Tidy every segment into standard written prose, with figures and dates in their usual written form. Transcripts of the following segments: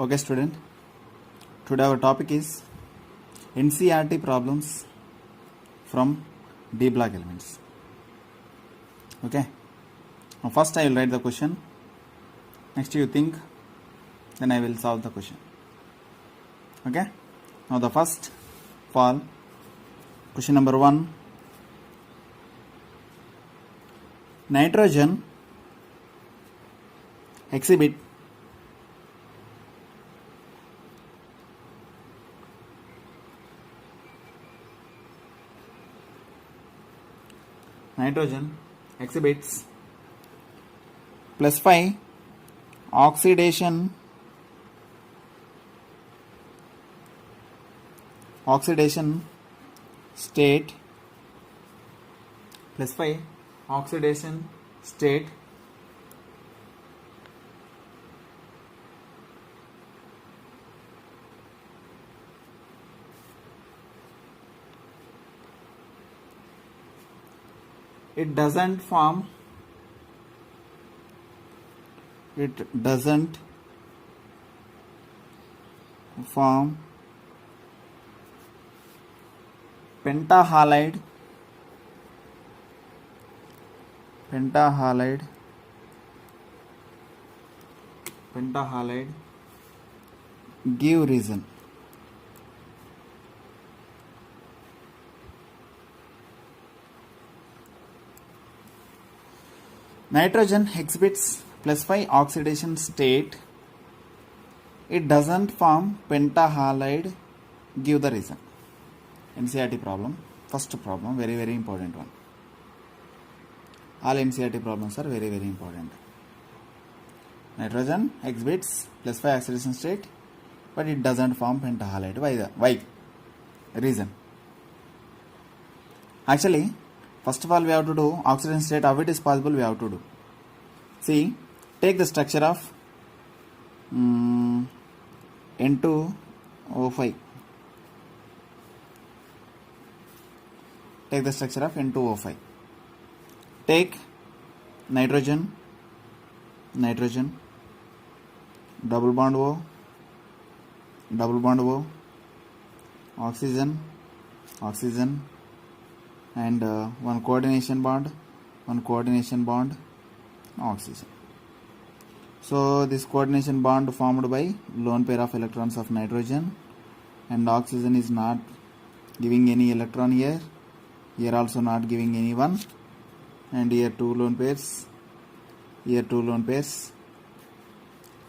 Okay, student. Today our topic is NCERT problems from D block elements. Okay. Now first I will write the question. Next you think. Then I will solve the question. Okay. Now the first fall. Question number 1. Nitrogen exhibit exhibits +5 oxidation state +5 oxidation state it doesn't form pentahalide give reason. Nitrogen exhibits +5 oxidation state. It doesn't form pentahalide. Give the reason. NCERT problem. First problem, very very important one. All NCERT problems are very very important. Nitrogen exhibits +5 oxidation state, but it doesn't form pentahalide. Why? Reason. Actually, first of all, we have to do oxidation state. How it is possible, we have to do. See, take the structure of N2O5. Take the structure of N2O5. Take nitrogen, double bond O, oxygen, and one coordination bond, oxygen. So this coordination bond formed by lone pair of electrons of nitrogen, and oxygen is not giving any electron here also not giving any one, and here two lone pairs,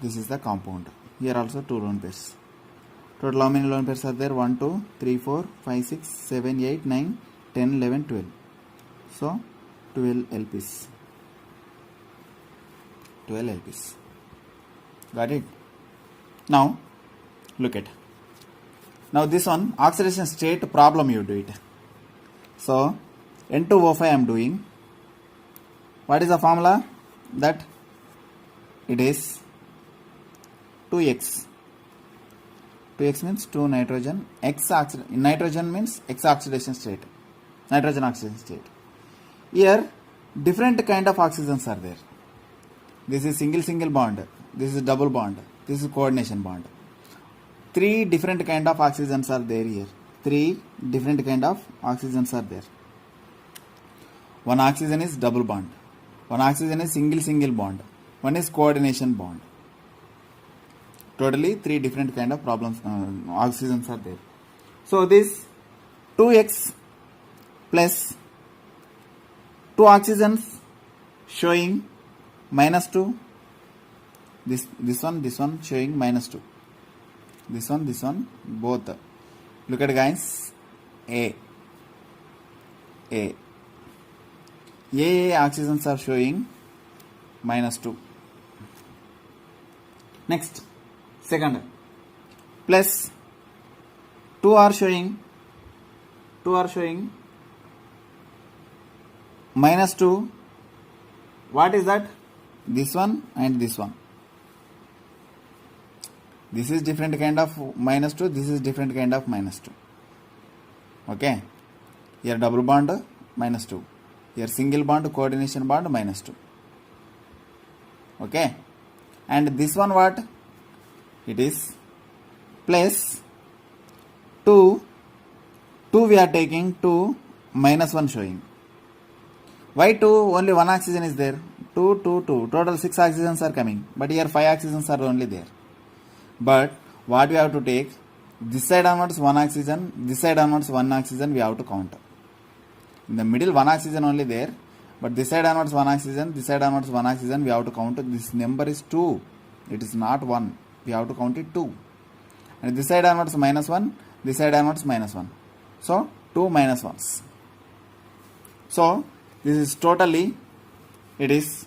this is the compound. Here also two lone pairs. Total how many lone pairs are there? 1, 2, 3, 4, 5, 6, 7, 8, 9, 10, 11, 12. So 12 LPs. Got it? Now look at. Now this one, oxidation state problem, you do it. So N2O5 I am doing. What is the formula? That it is 2x. 2x means 2 nitrogen. Nitrogen means X oxidation state. Nitrogen oxidation state. Here different kind of oxygens are there. This is single bond. This is double bond. This is coordination bond. 3 different kind of oxygens are there here. 3 different kind of oxygens are there. One oxygen is double bond. One oxygen is single bond. One is coordination bond. Totally 3 different kind of oxygens are there. So this 2x plus 2 oxygens showing -2. This one showing -2. This one both. Look at guys. A oxygens are showing -2. Next, second, plus 2 are showing -2. What is that? This one and this one. This is different kind of -2. This is different kind of -2. Okay. Here double bond -2. Here single bond coordination bond -2. Okay. And this one what? it is plus 2 we are taking 2 minus 1 showing. Why 2? Only one oxygen is there. 2 2 2 total 6 oxygens are coming, but here 5 oxygens are only there. But what we have to take, this side onwards 1 oxygen, this side onwards 1 oxygen we have to count. In the middle 1 oxygen only there, but this side onwards 1 oxygen, this side onwards 1 oxygen we have to count. This number is 2, it is not 1, we have to count it 2. And this side onwards minus 1, this side onwards minus 1, so 2 minus 1s. So this is totally, it is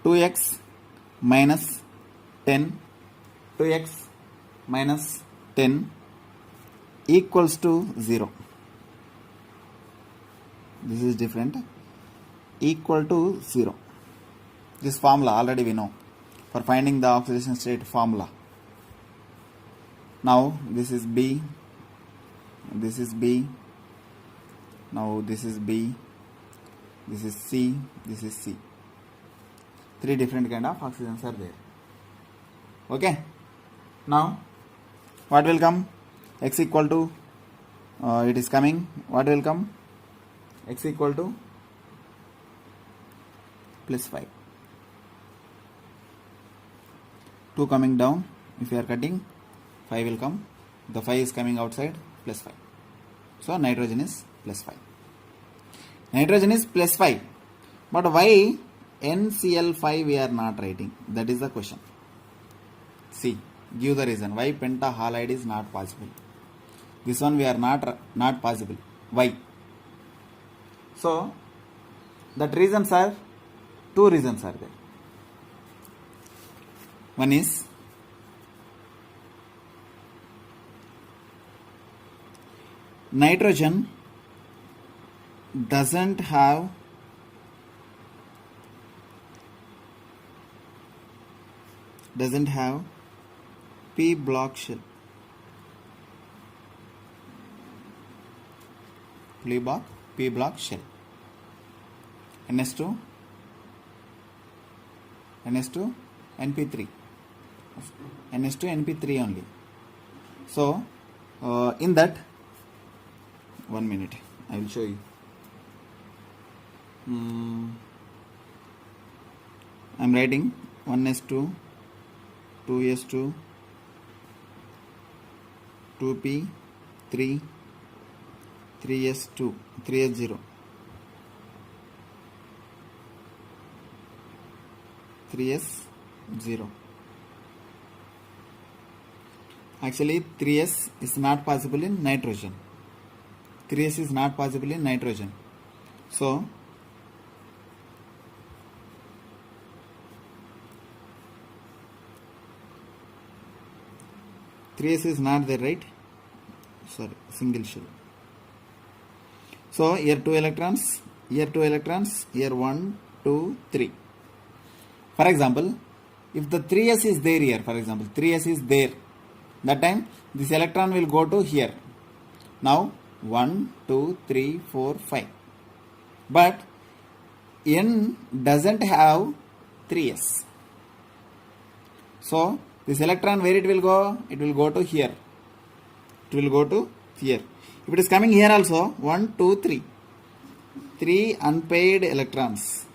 2x minus 10, 2x minus 10 equals to 0. This is different, equal to 0. This formula already we know for finding the oxidation state formula. Now this is B, this is B, now this is B, this is C, this is C. 3 different kind of oxygens are there. Okay. Now what will come? X equal to, it is coming, what will come? X equal to plus 5. 2 coming down, if you are cutting, 5 will come. The 5 is coming outside, plus 5. So nitrogen is plus 5. Nitrogen is plus 5. But why NCl5 we are not writing? That is the question. See, give the reason. Why pentahalide is not possible? This one we are not possible. Why? So that reasons are, 2 reasons are there. One is nitrogen doesn't have p block shell. P block shell. NS2 NP3, NS2 NP3 only. So in that, 1 minute I will show you. I am writing 1s2 2s2 2p3 3s2 3s0 3s0. Actually 3s is not possible in nitrogen. 3s is not possible in nitrogen. So Trace is not there, right? Sorry, single shell. So here 2 electrons, here 2 electrons, here 1, 2, 3. For example, if the 3s is there here, for example, 3s is there, that time this electron will go to here. Now 1, 2, 3, 4, 5. But N doesn't have 3s. So this electron, where it will go? It will go to here. It will go to here. If it is coming here also, 1, 2, 3. 3 unpaired electrons.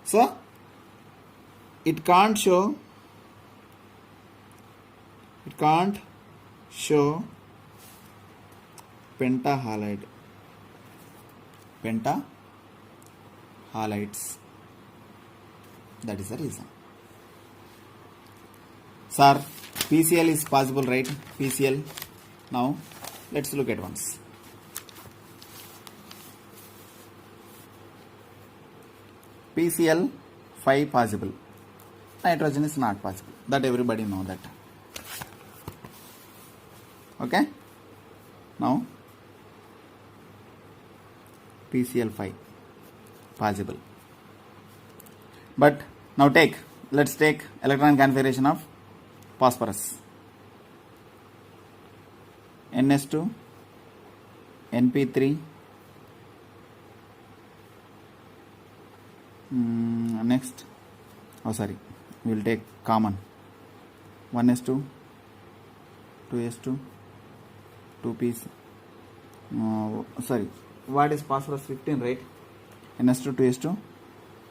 So it can't show pentahalide. Pentahalides. That is the reason. Sir, PCl is possible, right? PCl. Now let's look at once. PCl 5 possible. Nitrogen is not possible. That everybody know that. Okay. Now PCl 5 possible. But now let's take electron configuration of phosphorus. NS2, NP3, next, we will take common. 1s2, 2s2, 2p's. What is phosphorus? 15, right? ns2, 2s2,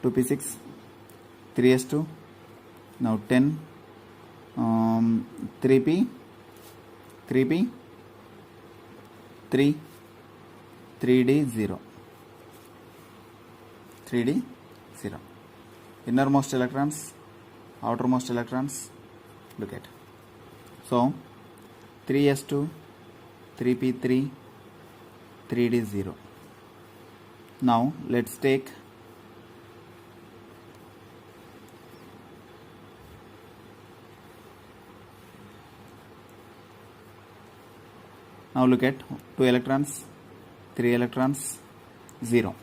2p6, 3s2, now 10, 3p, 3p, 3, 3d, 0. 3d, 0. Innermost electrons, outermost electrons, look at. So 3s2, 3p3, 3d, 0. Now let's take now look at 2 electrons, 3 electrons, 0.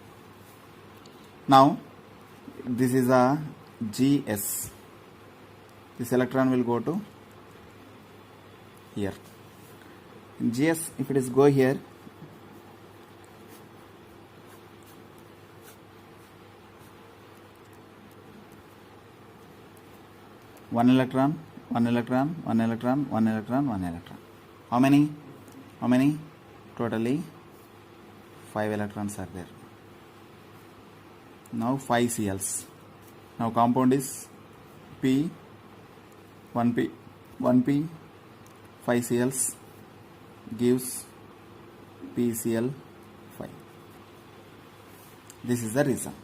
Now this is a GS. This electron will go to here. In GS, if it is go here, one electron, one electron, one electron, one electron, one electron. How many? How many? Totally 5 electrons are there. Now 5 Cls. Now compound is P, 1P, 1P, 5 Cls gives PCl5. This is the reason.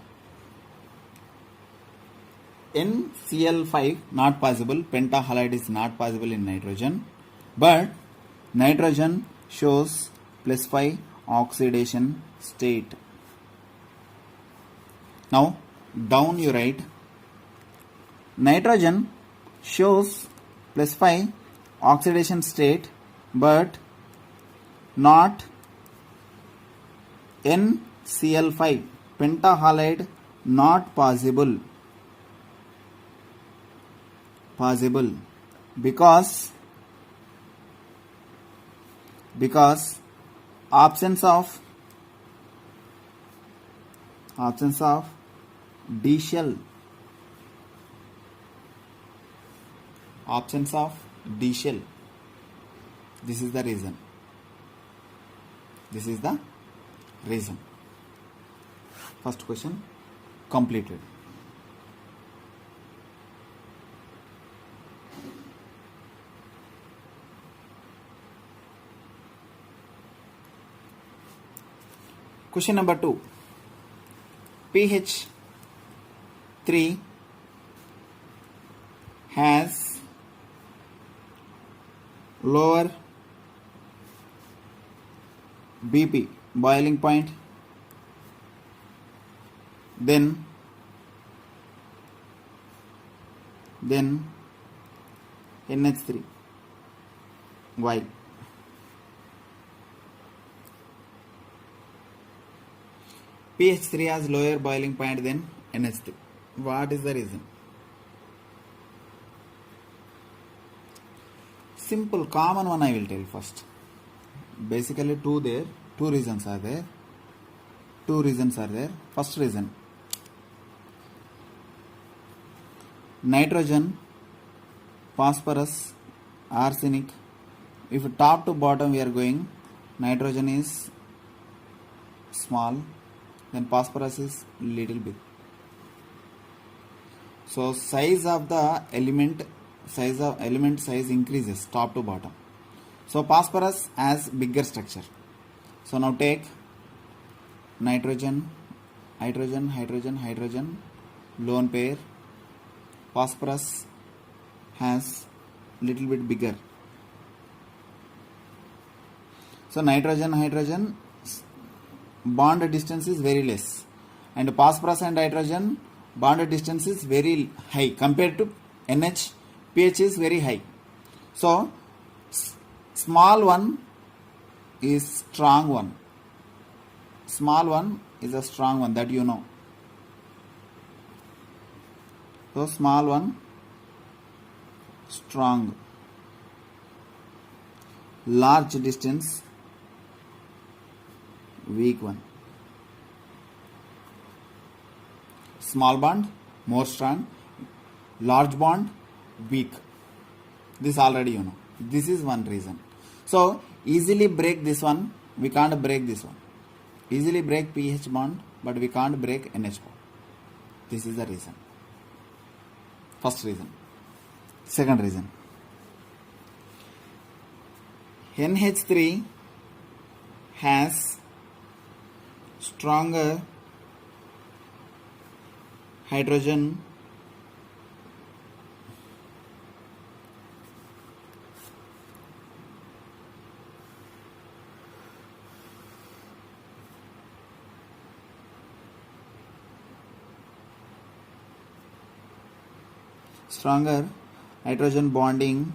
NCl5 not possible, pentahalide is not possible in nitrogen, but nitrogen shows +5 oxidation state. Now down you write nitrogen shows +5 oxidation state but not NCl5 pentahalide not possible because absence of D shell, absence of D shell. This is the reason. This is the reason. First question completed. Question number 2. pH 3 has lower BP boiling point then NH3. Why? pH 3 has lower boiling point than NH3. What is the reason? Simple, common one I will tell first. Basically two reasons are there. First reason, nitrogen, phosphorus, arsenic. If top to bottom we are going, nitrogen is small, then phosphorus is little big. So size of the element size increases top to bottom. So phosphorus has bigger structure. So now take nitrogen, hydrogen, lone pair. Phosphorus has little bit bigger. So nitrogen bond distance is very less, and phosphorus and hydrogen bond distance is very high compared to NH. pH is very high. So small one is strong one. Small one is a strong one, that you know. So small one strong. Large distance weak one. Small bond more strong, large bond, weak. This already you know. This is one reason. So easily break this one, we can't break this one. Easily break pH bond, but we can't break NH bond. This is the reason. First reason. Second reason. NH3 has stronger hydrogen bonding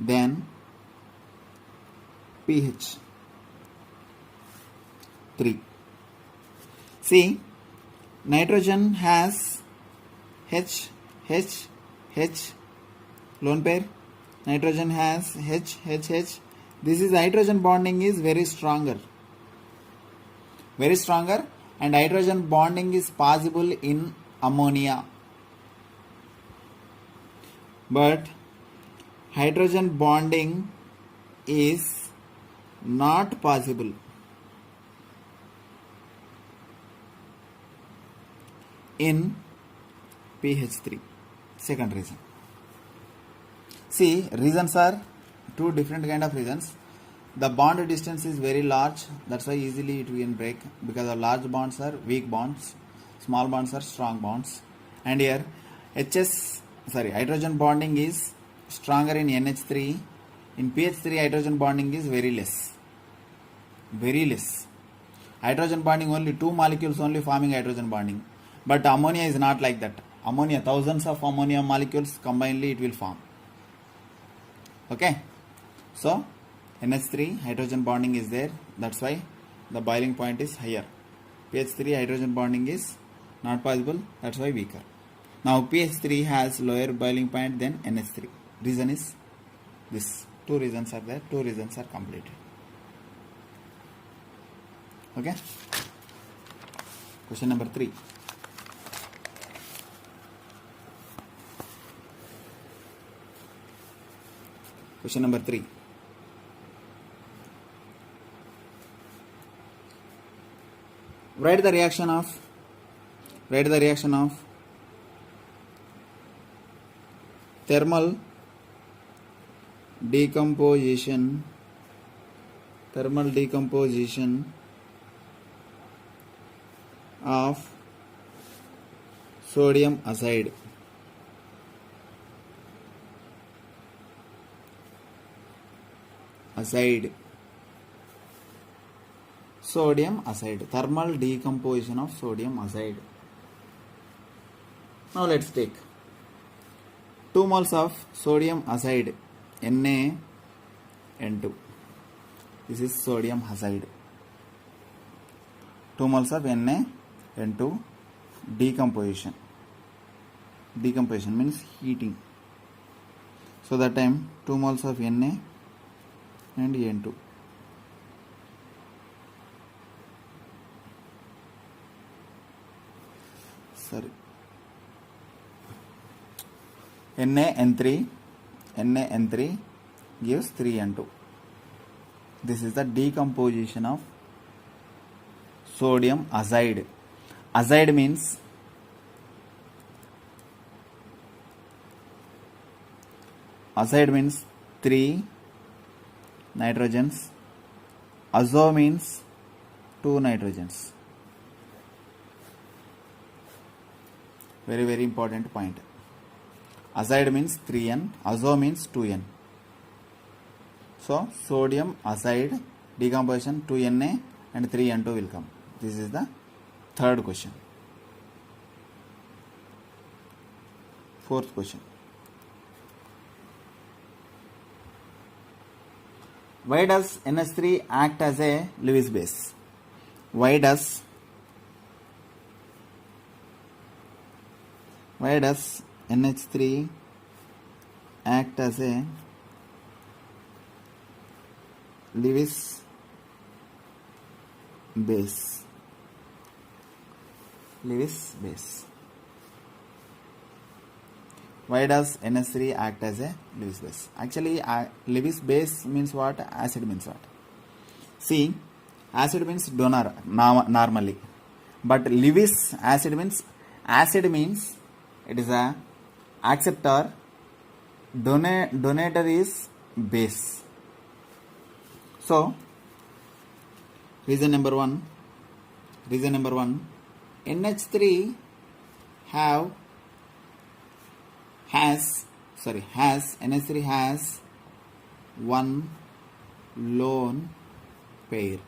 than pH 3. See, nitrogen has H, H, H, lone pair. Nitrogen has H, H, H. This is hydrogen bonding is very stronger, and hydrogen bonding is possible in ammonia. But hydrogen bonding is not possible in pH3. Second reason. See, reasons are two different kind of reasons. The bond distance is very large, that's why easily it can break, because the large bonds are weak bonds, small bonds are strong bonds. And here hydrogen bonding is stronger in NH3. In pH3 hydrogen bonding is very less. Hydrogen bonding only 2 molecules only forming hydrogen bonding. But ammonia is not like that. Ammonia, thousands of ammonia molecules combinedly it will form. Okay. So NH3 hydrogen bonding is there. That's why the boiling point is higher. pH3 hydrogen bonding is not possible. That's why weaker. Now pH3 has lower boiling point than NH3. Reason is this. Two reasons are there. Two reasons are completed. Okay. Question number 3. Question number 3. Write the reaction of thermal decomposition of sodium azide. Sodium azide. Thermal decomposition of sodium azide. Now let's take 2 moles of sodium azide, Na(N2). This is sodium azide. 2 moles of Na(N2). Decomposition means heating. So that time 2 moles of Na and N2. NaN3 gives 3N2. This is the decomposition of sodium azide. Azide means means 3 nitrogens. Azo means 2 nitrogens. Very, very important point. Azide means 3N, azo means 2N. So sodium azide decomposition 2Na and 3N2 will come. This is the third question. Fourth question. Why does NH3 act as a Lewis base? Why does NH3 act as a Lewis base? Lewis base. Why does NH3 act as a Lewis base? Actually, Lewis base means what? Acid means what? See, acid means donor normally, but Lewis acid means it is a acceptor. Donator is base. So reason number one, NH3 NH3 has one lone pair.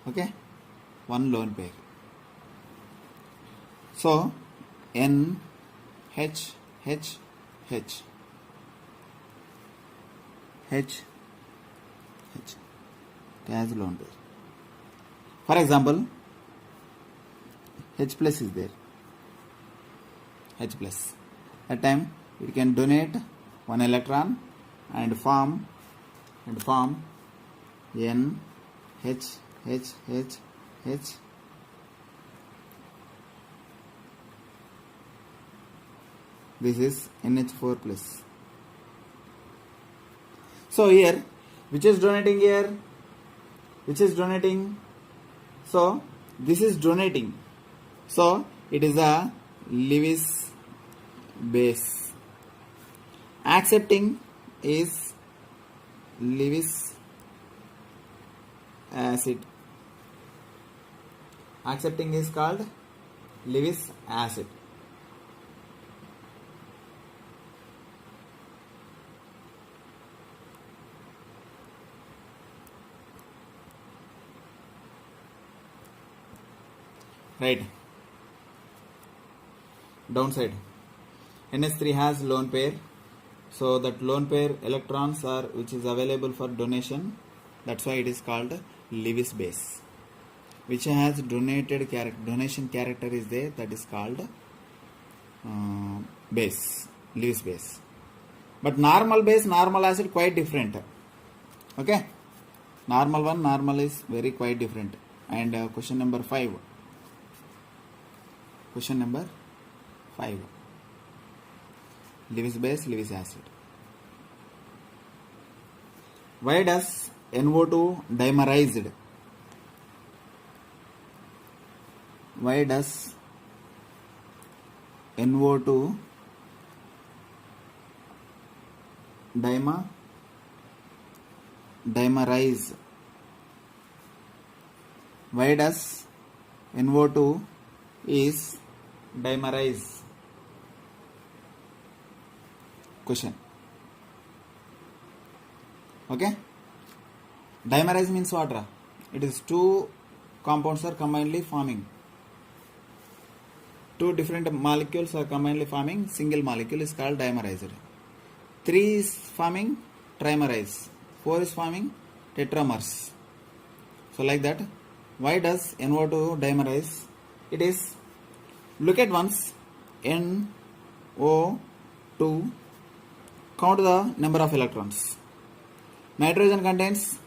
Okay, one lone pair. So NH it has lone pair. For example, H plus is there. H plus. At time it can donate one electron and form N H. This is NH4 plus. So here, which is donating here? So this is donating. So it is a Lewis base. Accepting is Lewis acid. Accepting is called Lewis acid. Right. Downside. NH3 has lone pair. So that lone pair electrons are which is available for donation. That's why it is called Lewis base. Which has donation character is there, that is called base, Lewis base. But normal base, normal acid quite different. Okay, normal is very quite different. And question number 5. Lewis base, Lewis acid. Why does NO2 dimerized? Why does NO2 dimerize? Why does NO2 is dimerize? Question. Okay. Dimerize means what? It is two compounds are combinedly forming. Two different molecules are combinedly forming single molecule is called dimerized. 3 is forming trimerize. 4 is forming tetramers. So like that. Why does NO2 dimerize? It is, look at once, NO2, count the number of electrons. Nitrogen contains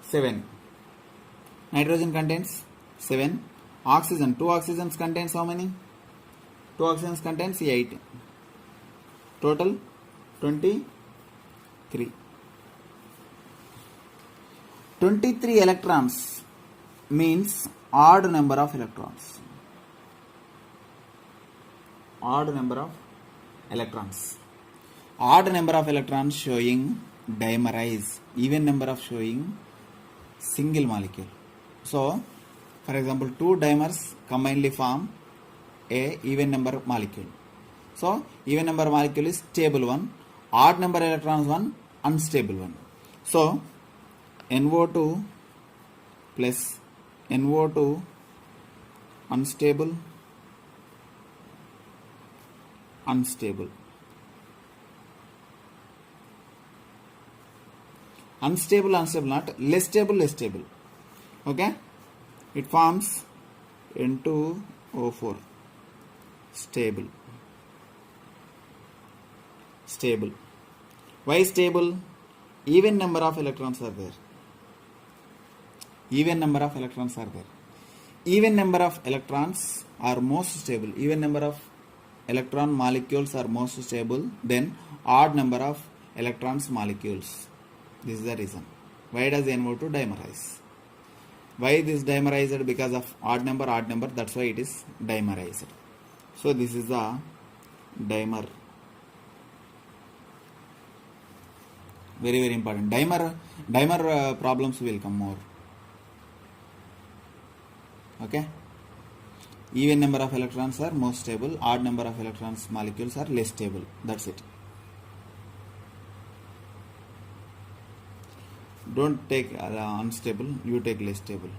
7. Oxygen, 2 oxygens contains how many? 2 oxygens contains 8. Total 23. 23 electrons means odd number of electrons. Odd number of electrons showing dimerize. Even number of showing single molecule. So for example, 2 dimers combinedly form a even number molecule. So even number molecule is stable one, odd number electrons one, unstable one. So NO2 plus NO2 unstable. Unstable, not less stable. Okay, it forms N2O4. Stable. Why stable? Even number of electrons are there. Even number of electrons are there. Even number of electrons are most stable. Even number of electron molecules are most stable than odd number of electrons molecules. This is the reason. Why does NO2 dimerize? Why this dimerized? Because of odd number, that's why it is dimerized. So this is the dimer. Very, very important. Dimer problems will come more. Okay. Even number of electrons are most stable. Odd number of electrons molecules are less stable. That's it. Don't take unstable. You take less stable.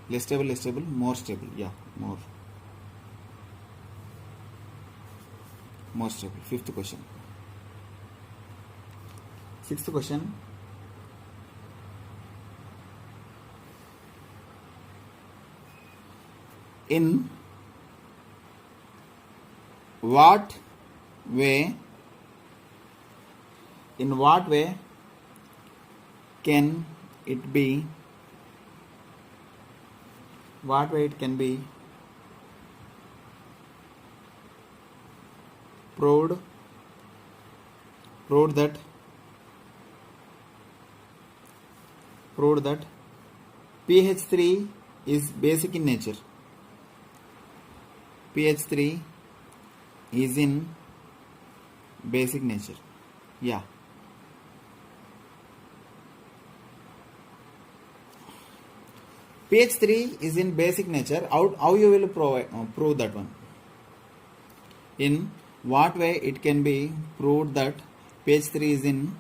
Less stable, more stable. Yeah, more. More stable. Fifth question. Sixth question. In what way can it be proved that pH3 is basic in nature? pH3 is in basic nature. Yeah. pH3 is in basic nature. How you will prove that one? In what way it can be proved that pH3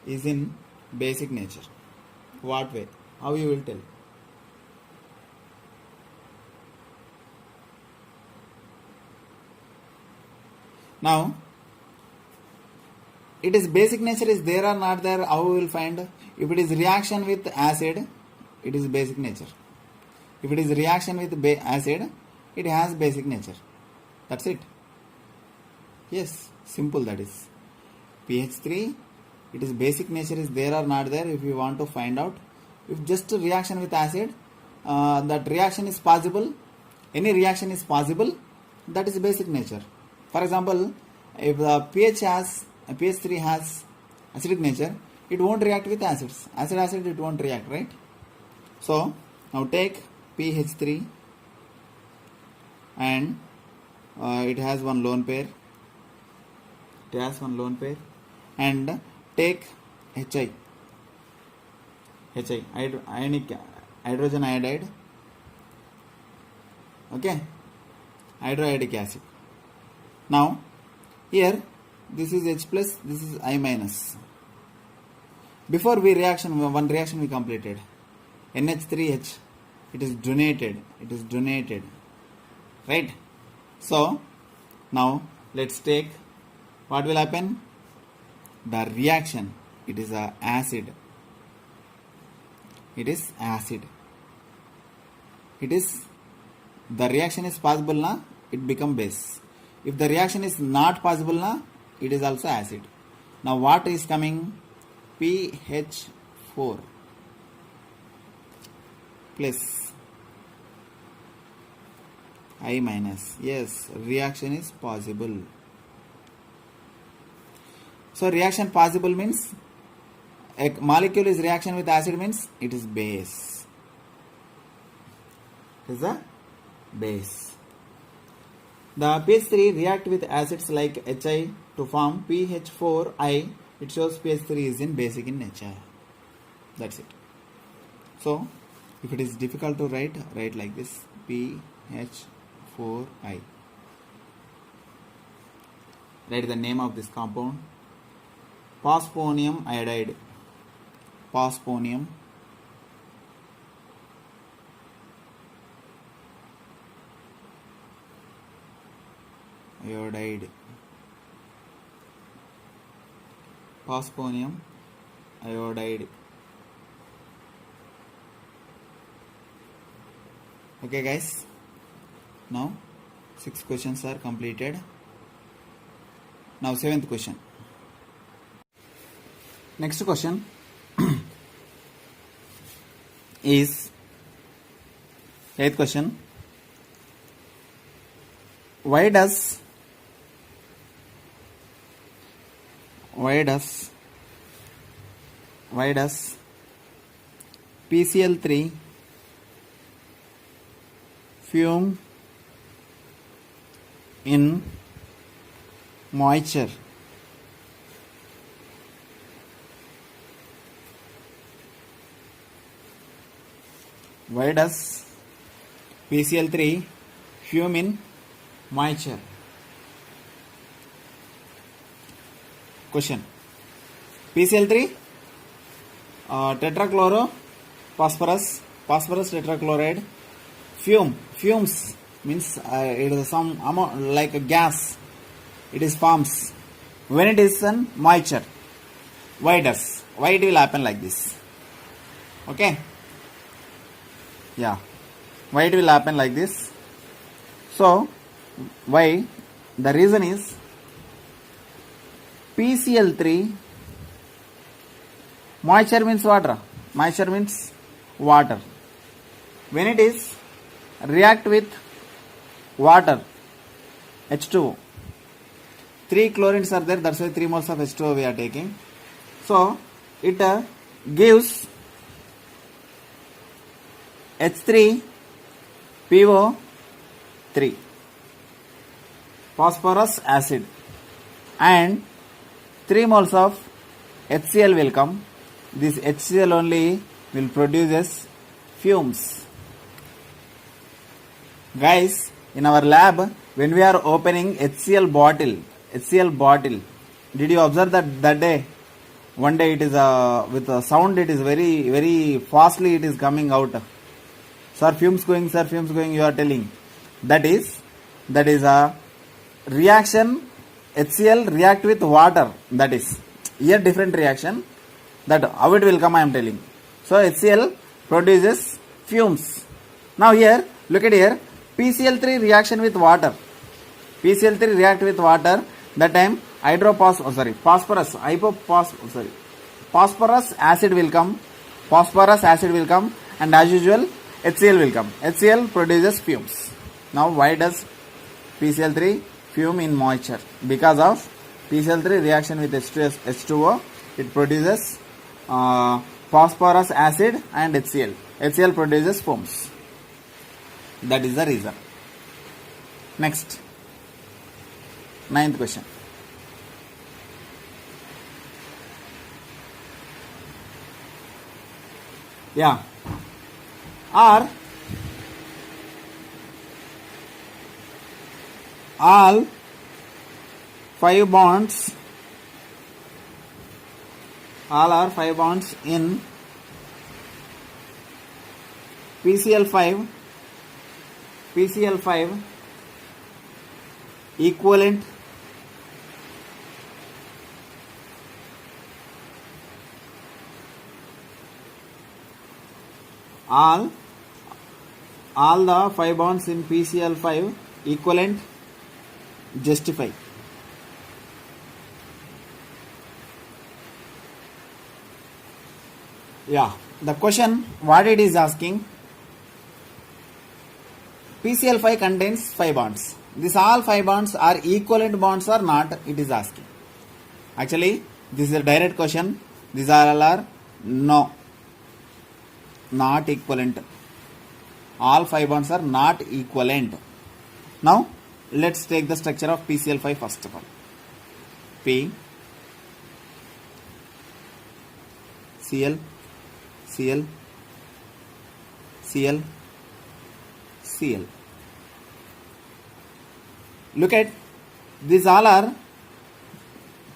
is in basic nature? What way? How you will tell? Now, it is basic nature is there or not there, how we will find? If it is reaction with acid, it is basic nature. If it is reaction with acid, it has basic nature. That's it. Yes, simple that is. pH3, it is basic nature is there or not there if you want to find out. If just reaction with acid, that reaction is possible, any reaction is possible, that is basic nature. For example, if the pH3 has acidic nature, it won't react with acids. Acid, it won't react, right? So, now take pH3 and it has one lone pair. And take HI, ionic hydrogen iodide. Okay, hydroiodic acid. Now, here this is H plus, this is I minus. Before one reaction we completed. NH3H, it is donated. Right? So, now let's take, what will happen? The reaction, it is a acid. The reaction is possible na, it become base. If the reaction is not possible na, it is also acid. Now what is coming? PH4 plus I minus. Yes, reaction is possible. So reaction possible means a molecule is reaction with acid means it is base. It is a base. The pH3 react with acids like HI to form PH4I. It shows pH3 is in basic in nature. That's it. So, if it is difficult to write like this, PH4I. Write the name of this compound. Phosphonium iodide. Phosphonium iodide. Phosphonium iodide. Okay guys, now 6 questions are completed. Now 7th question. Next question. is, eighth question, why does PCl3 fume in moisture? Why does PCl3 fume in moisture? Question. PCl3 tetrachloro phosphorus tetrachloride fumes means it is some amount like a gas, it is forms when it is in moisture. Why it will happen like this? Okay, yeah, why it will happen like this? So why? The reason is PCl3, moisture means water. When it is react with water, H2O, 3 chlorines are there, that's why 3 moles of H2O we are taking. So it gives H3PO3, phosphorus acid, and 3 moles of HCl will come. This HCl only will produce fumes. Guys, in our lab, when we are opening HCl bottle, did you observe that day? One day it is with a sound, it is very, very fastly it is coming out. Sir, fumes going, you are telling. That is a reaction. HCl react with water. That is here different reaction. That how it will come, I am telling. So HCl produces fumes. Now here, look at here. PCl3 reaction with water. PCl3 react with water. That time phosphorus acid will come. And as usual HCl will come. HCl produces fumes. Now why does PCl3 fume in moisture? Because of PCl3 reaction with H2O, it produces phosphorus acid and HCl. HCl produces fumes. That is the reason. Next, 9th question. Yeah. Are all 5 bonds in PCl5 equivalent? All the 5 bonds in PCl5 equivalent? Justify. Yeah, the question what it is asking, PCl5 contains 5 bonds. These all 5 bonds are equivalent bonds or not, it is asking. Actually, this is a direct question. These all are no, not equivalent. All 5 bonds are not equivalent. Now, let's take the structure of PCl5 first of all. P, Cl, Cl, Cl, Cl. Look at these all are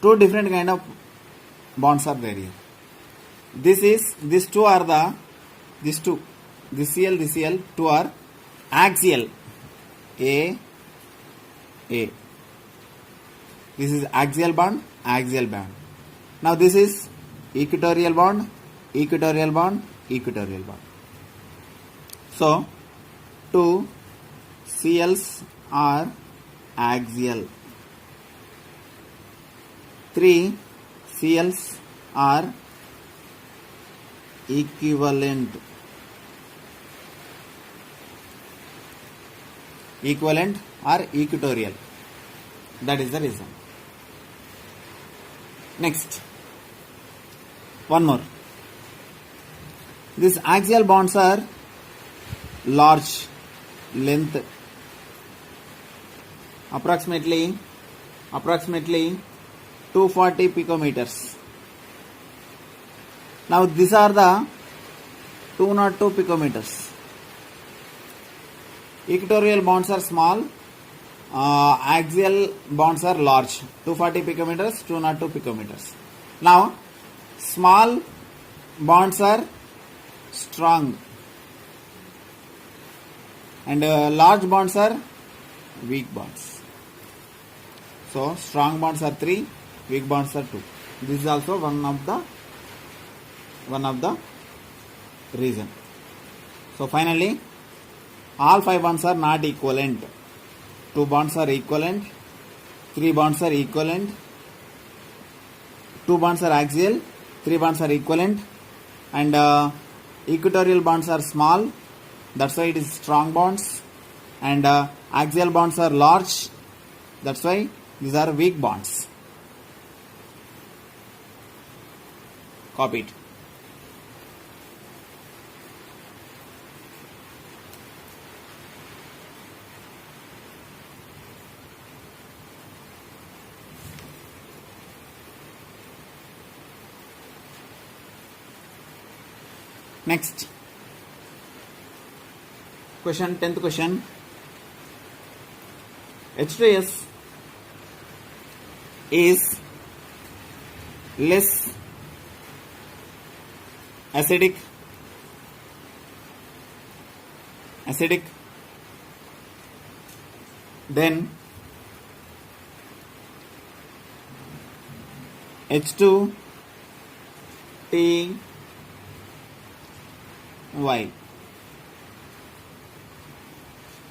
2 different kind of bonds are there here. These two are this Cl, this Cl, 2 are axial. A. This is axial bond. Now this is equatorial bond. So 2 Cls are axial. 3 Cls are equivalent. equivalent or equatorial. That is the reason. Next, one more. These axial bonds are large length, approximately 240 picometers. Now these are the 202 picometers. Equatorial bonds are small, axial bonds are large, 240 picometers, 202 picometers. Now small bonds are strong and large bonds are weak bonds. So strong bonds are 3, weak bonds are 2. This is also one of the reason. So finally, all 5 bonds are not equivalent. 2 bonds are equivalent, 3 bonds are equivalent, 2 bonds are axial, 3 bonds are equivalent, and equatorial bonds are small, that's why it is strong bonds, and axial bonds are large, that's why these are weak bonds. Copy it. Next question, 10th question. H2S is less acidic than H2Ty.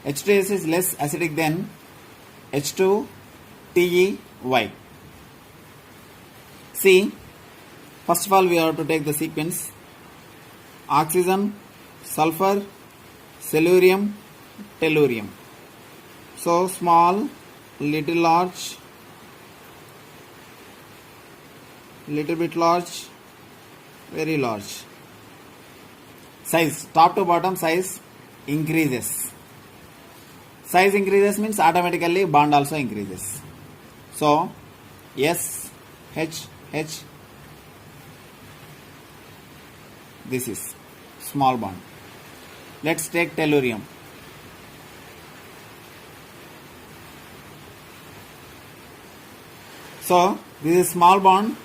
H2S is less acidic than H2TeY. See, first of all we have to take the sequence: oxygen, sulfur, silurium, tellurium. So small, little large, little bit large, very large. Size, top to bottom size increases. Size increases means automatically bond also increases. So S, H, H, this is small bond. Let's take tellurium. So this is small bond,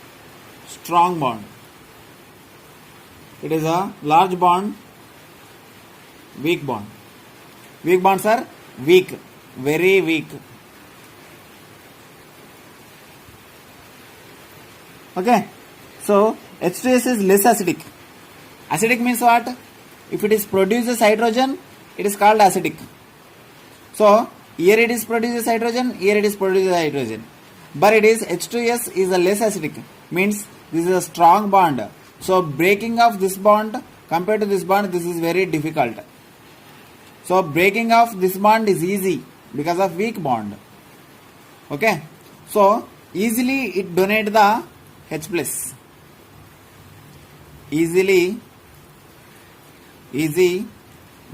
strong bond. It is a large bond, weak bond. Weak bonds are weak, very weak. Okay, so H2S is less acidic. Acidic means what? If it is produces hydrogen, it is called acidic. So here it is produces hydrogen, here it is produces hydrogen. But it is H2S is a less acidic, means this is a strong bond. So breaking of this bond compared to this bond, this is very difficult. So breaking of this bond is easy because of weak bond. Okay, so easily it donate the H plus. Easy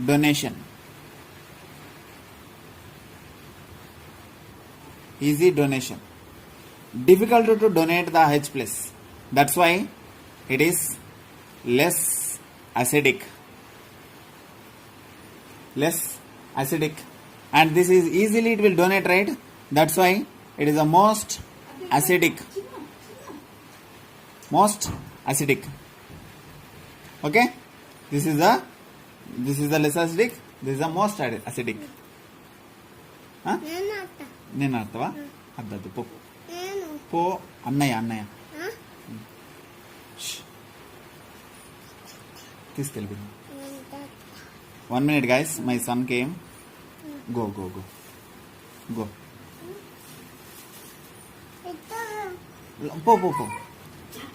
donation. Easy donation. Difficult to donate the H plus. That's why it is less acidic. Less acidic. And this is easily it will donate, right? That's why it is the most acidic. Most acidic. Okay? This is the less acidic. This is the most acidic. Huh? నేను అర్థవా అద్దద్దు పో పో అన్నయ్య తీసుకెళ్ళి 1 minute guys, my son came. Go po.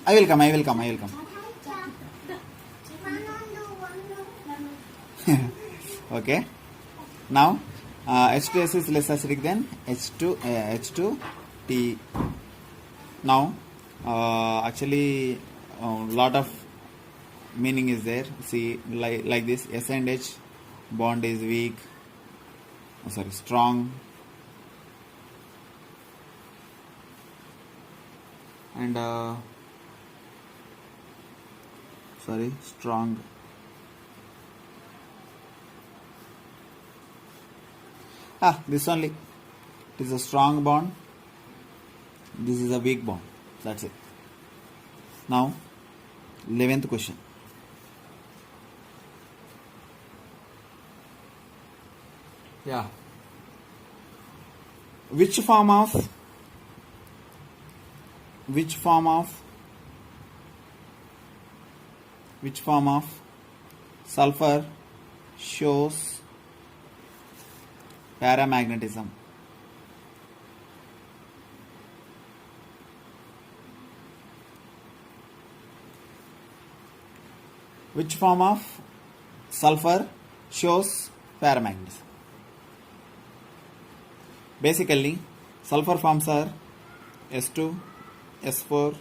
I will come. Okay, now H2S is less acidic than H2T. Now, actually, lot of meaning is there. See, like this, S and H bond is weak. Strong. And strong. This only. It is a strong bond. This is a weak bond. That's it. Now, 11th question. Yeah. Which form of sulfur shows paramagnetism? Which form of sulfur shows paramagnetism? Basically, sulfur forms are S2, S4,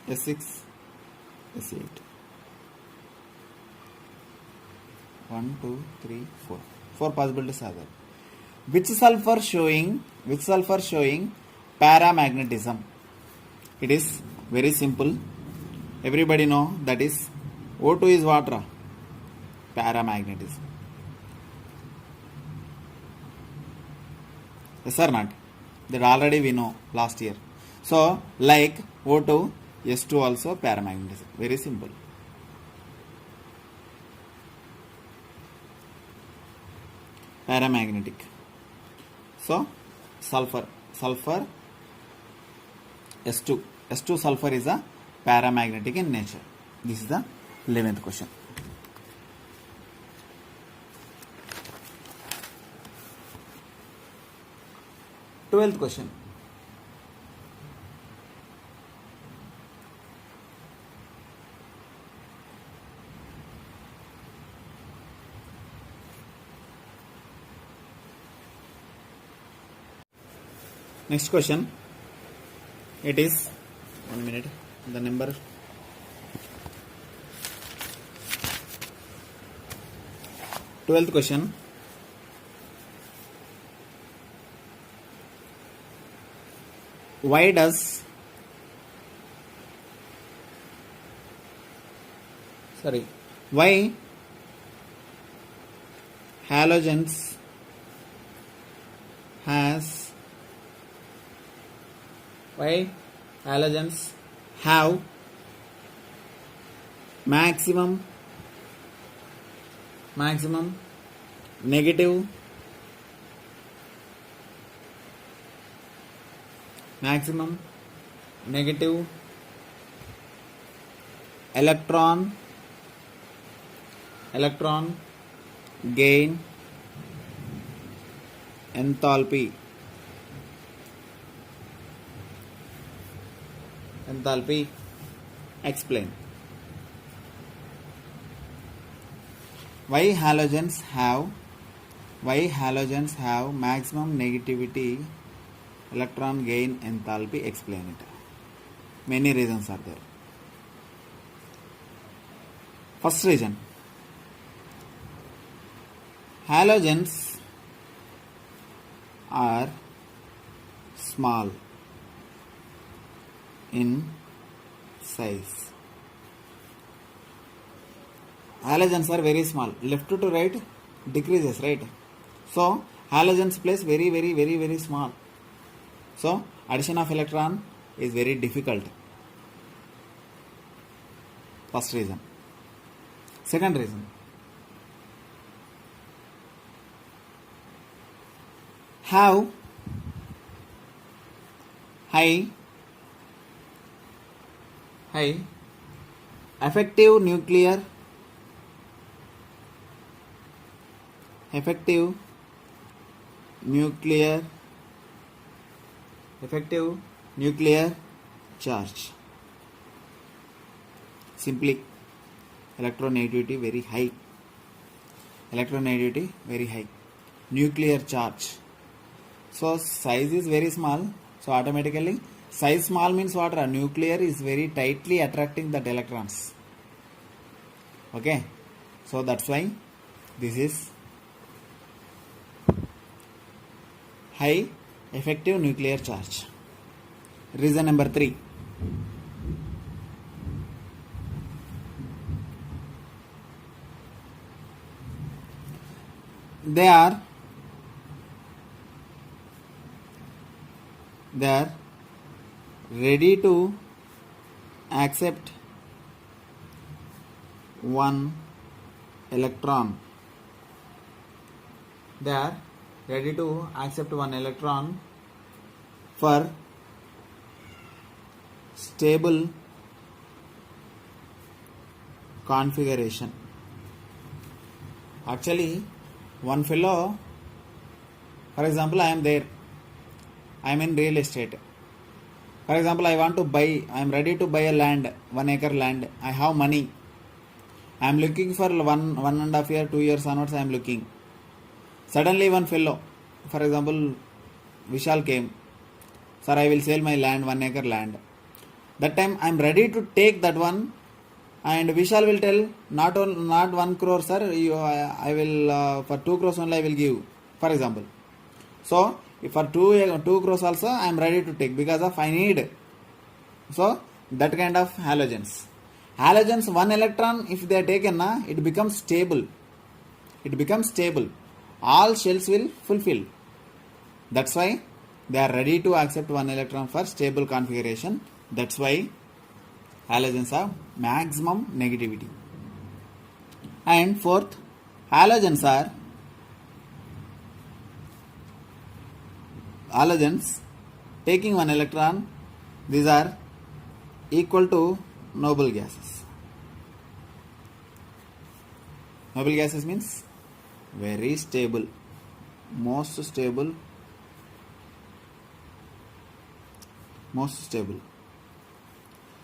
S6, S8. 1, 2, 3, 4. 4 possibilities are there. Which sulfur showing paramagnetism? It is very simple. Everybody know that is O2 is what? Paramagnetism. Yes or not? That already we know last year. So, like O2, S2 also paramagnetism. Very simple. Paramagnetic. So, sulfur S2. S2 sulfur is a paramagnetic in nature. This is the 11th question. Twelfth question. Next question. It is 1 minute. The number 12th question. Why halogens have maximum negative electron gain enthalpy? Explain. Why halogens have maximum negativity electron gain enthalpy? Explain it. Many reasons are there. First reason, halogens are small in size. Halogens are very small. Left to right decreases, right? So halogens place very small. So addition of electron is very difficult. First reason. Second reason, have high effective nuclear charge. Simply, electronegativity very high. nuclear charge. So size is very small, so automatically size small means what? Nuclear is very tightly attracting that electrons. Okay, so that's why this is high effective nuclear charge. Reason number 3. They are ready to accept one electron. They are ready to accept one electron for stable configuration. Actually, one fellow, for example, I am there, I am in real estate. For example, I want to buy, I am ready to buy a land, 1 acre land. I have money. I am looking for 1.5 year, 2 years onwards, I am looking. Suddenly one fellow, for example, Vishal came. Sir, I will sell my land, 1 acre land. That time I am ready to take that one, and Vishal will tell, not 1 crore, sir, I will, for 2 crores only I will give, for example. So, if for 2 crores also I am ready to take because of I need. So, that kind of halogens. Halogens, 1 electron, if they are taken, it becomes stable. It becomes stable. All shells will fulfill. That's why they are ready to accept 1 electron for stable configuration. That's why halogens have maximum negativity. And fourth, halogens taking 1 electron, these are equal to noble gases. Noble gases means very stable, most stable.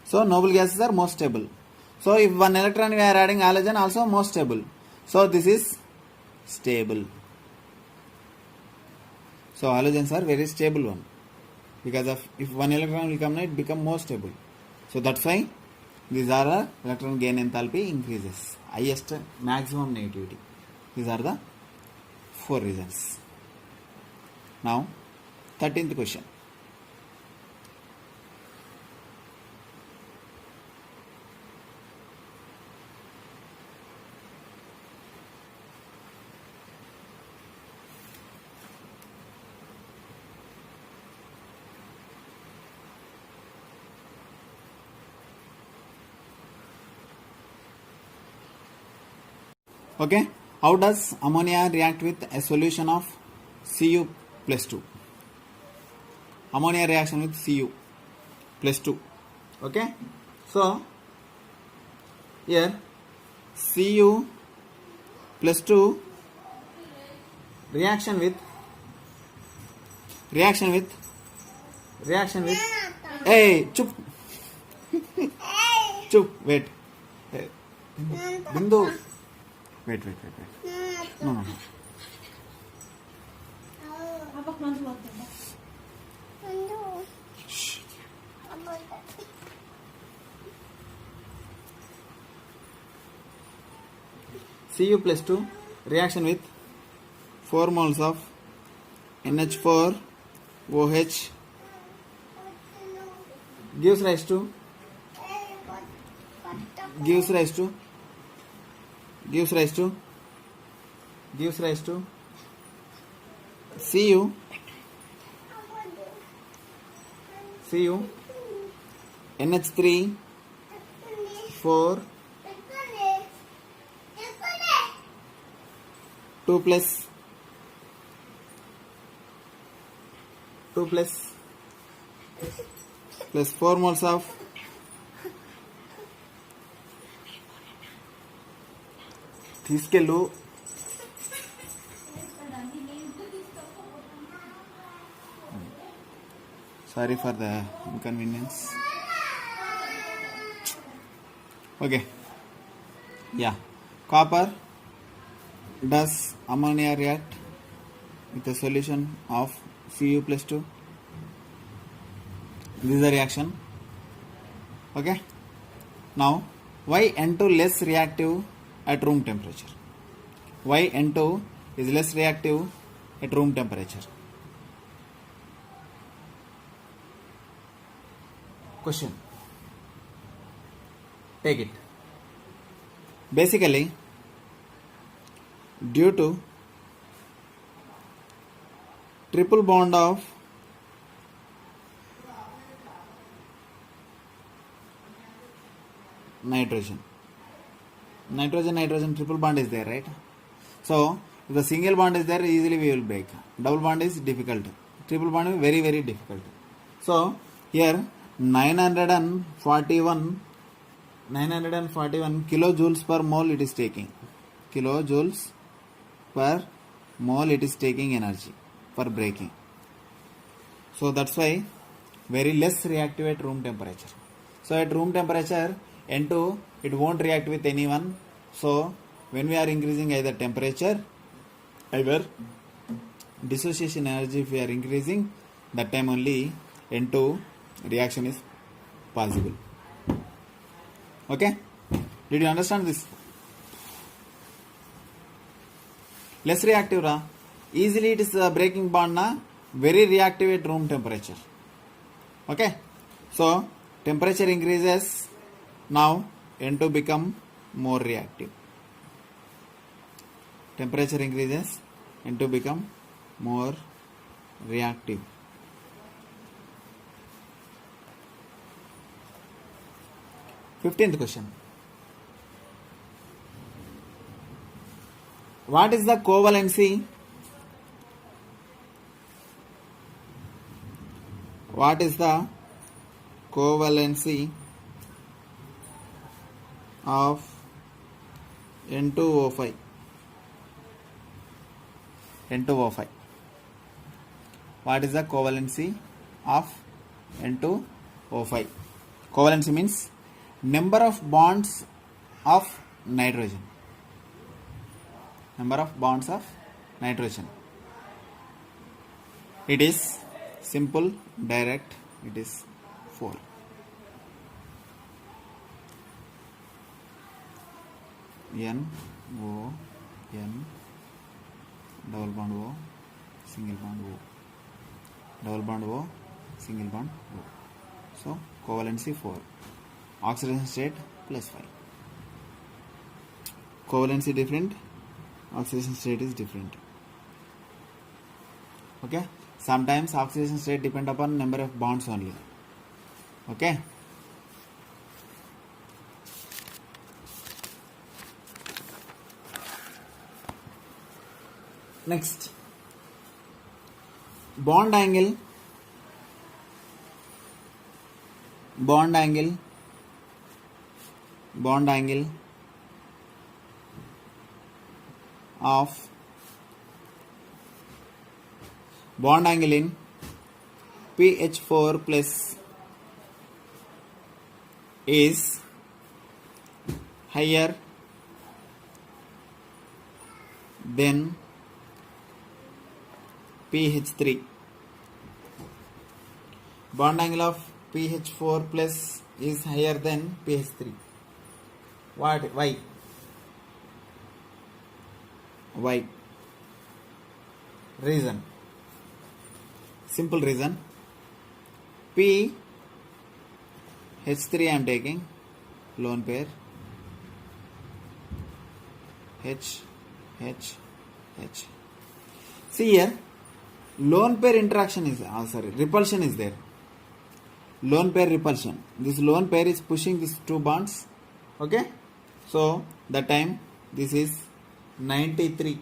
So noble gases are most stable. So if 1 electron we are adding halogen, also most stable. So this is stable. So halogens are very stable one, because of if 1 electron will come, it become more stable. So that's why these are electron gain enthalpy increases, highest maximum negativity. These are the 4 reasons. Now 13th question. Okay, how does ammonia react with a solution of Cu plus 2? Ammonia reaction with Cu plus 2. Okay, so here Cu plus 2 reaction with hey, chup chup, wait, hey, Bindu, wait. No. Shh. Cu plus 2 reaction with 4 moles of NH4 OH gives rise to Cu NH3 4 2 plus 4 moles of తీసుకెళ్ళు. Sorry for the inconvenience. Okay. Yeah. Copper. Does ammonia react? with a solution of Cu plus 2. This is the reaction. Okay. Now, why N2 less reactive at room temperature? Why N2 is less reactive at room temperature? Question. Take it. Basically, due to triple bond of nitrogen triple bond is there, right? So if the single bond is there, easily we will break. Double bond is difficult, triple bond is very very difficult. So here 941 kilojoules per mole it is taking, kilojoules per mole it is taking energy for breaking. So that's why very less reactive at room temperature. So at room temperature N2 it won't react with anyone. So when we are increasing either temperature, either dissociation energy, if we are increasing, that time only N2 reaction is possible. Okay, did you understand this? Less reactive ra, easily it is breaking bond na, very reactive at room temperature. Okay, so temperature increases, now N2 become more reactive. Temperature increases, N2 become more reactive. Fifteenth question. What is the covalency? What is the covalency of N2O5? N2O5. What is the covalency of N2O5? Covalency means number of bonds of nitrogen. Number of bonds of nitrogen. It is simple, direct. It is 4. N O N double bond O, single bond O, double bond O, single bond O. So covalency 4. Oxidation state plus 5. Covalency different, oxidation state is different. Okay, sometimes oxidation state depend upon number of bonds only. Okay, next, bond angle in pH4 plus is higher than pH3. Bond angle of pH4 plus is higher than pH3. What? Why? Why? Reason. Simple reason. P H3 I am taking, lone pair. H. See here, lone pair interaction is, repulsion is there. Lone pair repulsion. This lone pair is pushing these two bonds. Okay. So that time this is 93.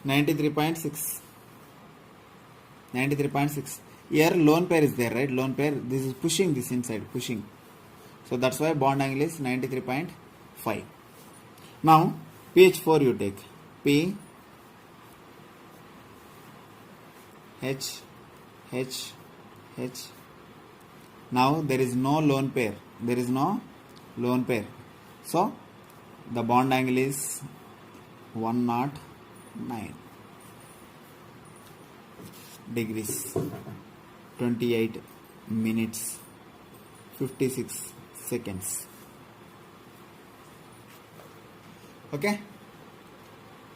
93.6. Here lone pair is there, right? Lone pair, this is pushing this inside, pushing. So that's why bond angle is 93.5. Now pH4 you take. P H. Now there is no lone pair. So The bond angle is 109 degrees, 28 minutes, 56 seconds. Okay,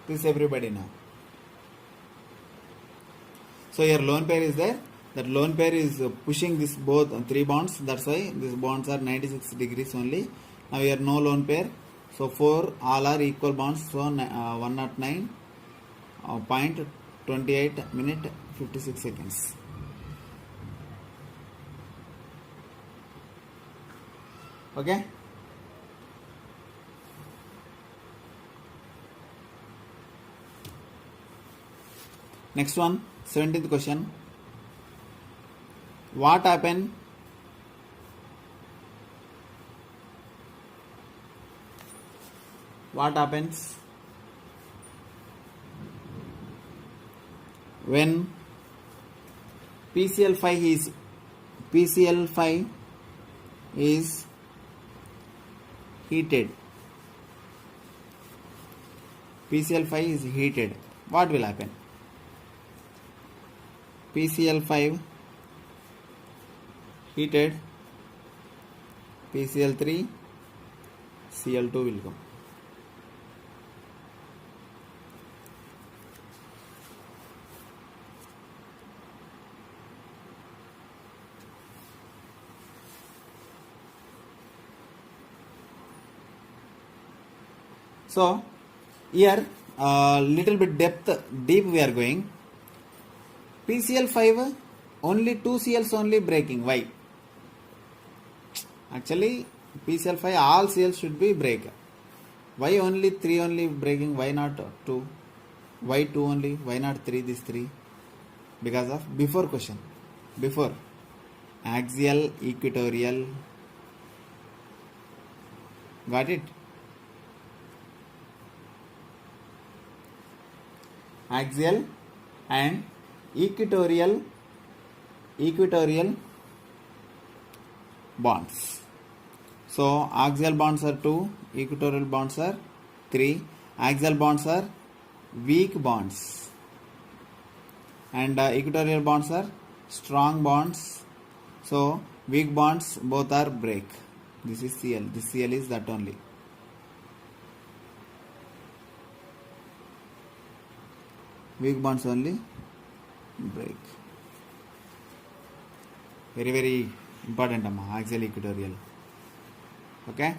this everybody now. So your lone pair is there. That lone pair is pushing this both three bonds. That's why these bonds are 96 degrees only. Now here no lone pair. So 4 all are equal bonds. So 109.28 minute 56 seconds. Okay. Next one, 17th question. What happens when PCl5 is heated? PCl5 is heated. What will happen? PCl5 heated, PCl3, Cl2 will come. So here little bit deep we are going. PCl5 only 2 Cls only breaking. Why? Actually PCl5 all Cls should be break. Why only 3 only breaking? Why not 2? Why 2 only? Why not 3? This 3? Because of before question. Before axial, equatorial. Got it? Axial and equatorial bonds. So axial bonds are 2, equatorial bonds are 3. Axial bonds are weak bonds and equatorial bonds are strong bonds. So weak bonds both are break. This is Cl. This Cl is that only. Weak bonds only break. Very, very important, axial, equatorial. Okay?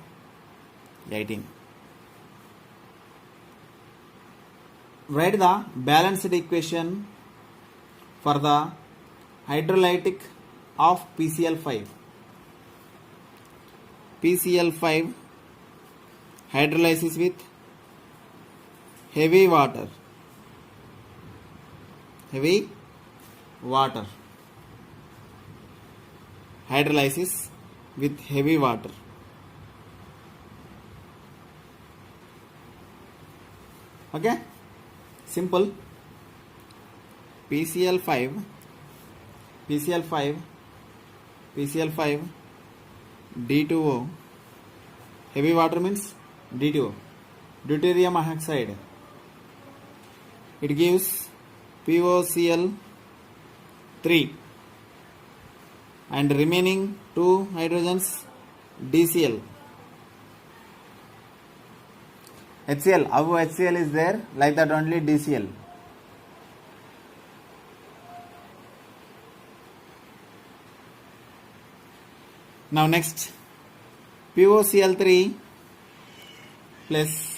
18. Write the balanced equation for the hydrolytic of PCl5. PCl5 hydrolysis with heavy water. Heavy water. Hydrolysis with heavy water. Okay? Simple. PCl5 D2O. Heavy water means D2O. Deuterium hydroxide. It gives POCl3 and remaining 2 hydrogens DCl. HCl, how HCl is there? Like that only DCl. Now next, POCl3 plus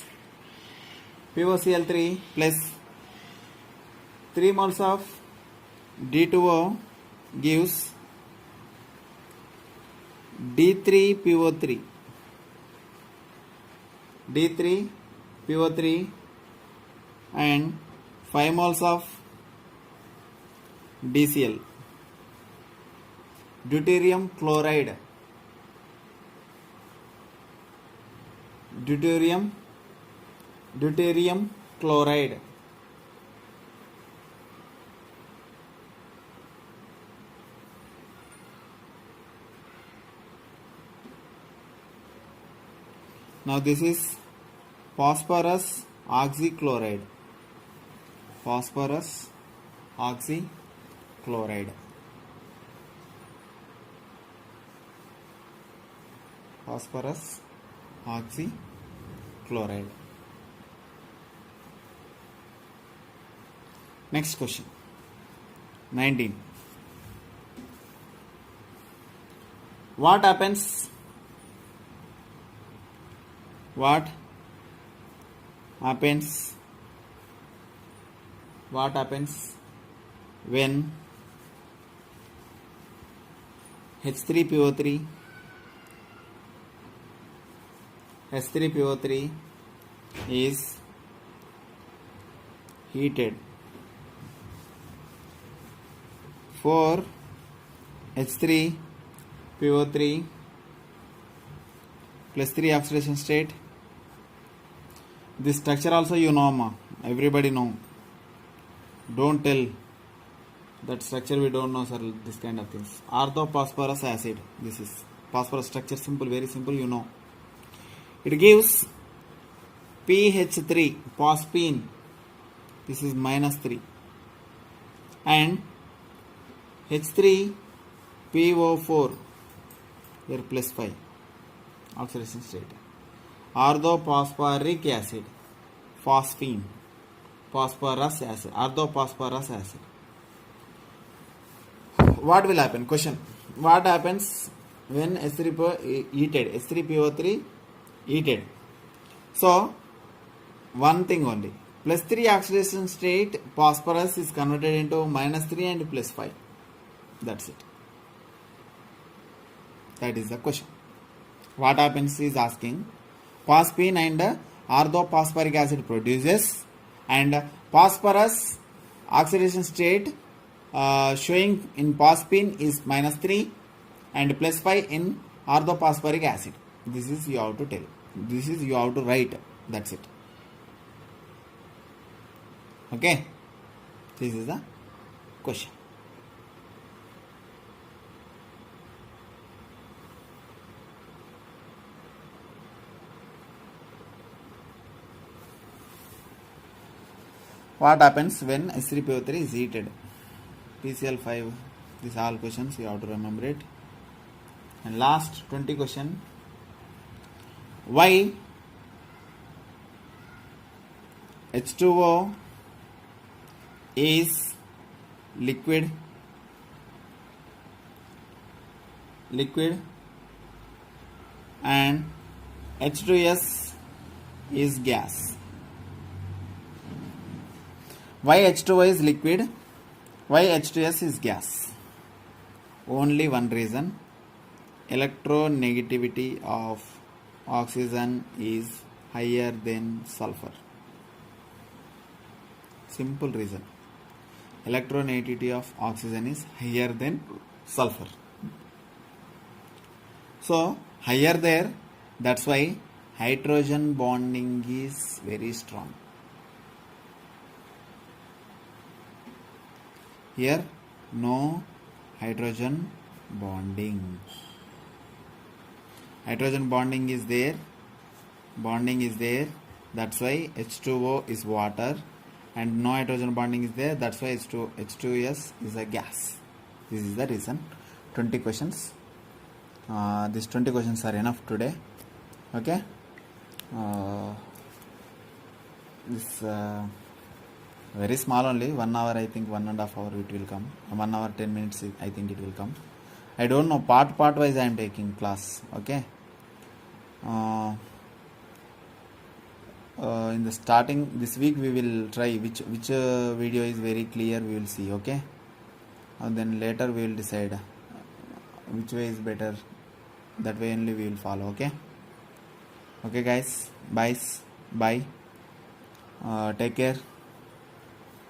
3 moles of D2O gives D3PO3 and 5 moles of DCl. Deuterium chloride. Deuterium chloride. Now this is phosphorus oxychloride, phosphorus oxychloride, phosphorus oxychloride. Next question 19. What happens when H3PO3 is heated? 4 H3PO3 plus 3 oxidation state. This structure also you know, ma. Everybody know. Don't tell that structure we don't know, sir. This kind of things. Orthophosphorus acid. This is phosphorus structure. Simple, very simple. You know. It gives PH3 phosphine. This is -3 and H3PO4 here +5 oxidation state. Orthophosphoric acid, phosphine, phosphorus acid, orthophosphorus acid. What will happen? Question: what happens when H3PO3 heated? So one thing only, +3 oxidation state, phosphorus is converted into -3 and +5. That's it. That is the question. What happens is asking, phosphine and orthophosphoric acid produces, and phosphorus oxidation state showing in phosphine is -3 and +5 in orthophosphoric acid. This is you have to tell. This is you have to write. That's it. Okay. This is the question. What happens when H3PO3 is heated? PCl5. These all questions you have to remember it. And last 20 question. Why H2O is liquid and H2S is gas? Why H2O is liquid? Why H2S is gas? Only one reason. Electronegativity of oxygen is higher than sulfur. Simple reason. Electronegativity of oxygen is higher than sulfur. So higher there, that's why hydrogen bonding is very strong. Here no hydrogen bonding. Hydrogen bonding is there. That's why H2O is water, and no hydrogen bonding is there. That's why H2S is a gas. This is the reason. 20 questions. These 20 questions are enough today. Okay. This very small only. 1 hour, I think 1.5 hour it will come. 1 hour 10 minutes I think it will come. I don't know. Part wise I am taking class. Okay. In the starting this week we will try which video is very clear, we will see. Okay. And then later we will decide which way is better. That way only we will follow. Okay. Okay guys. Bye. Take care.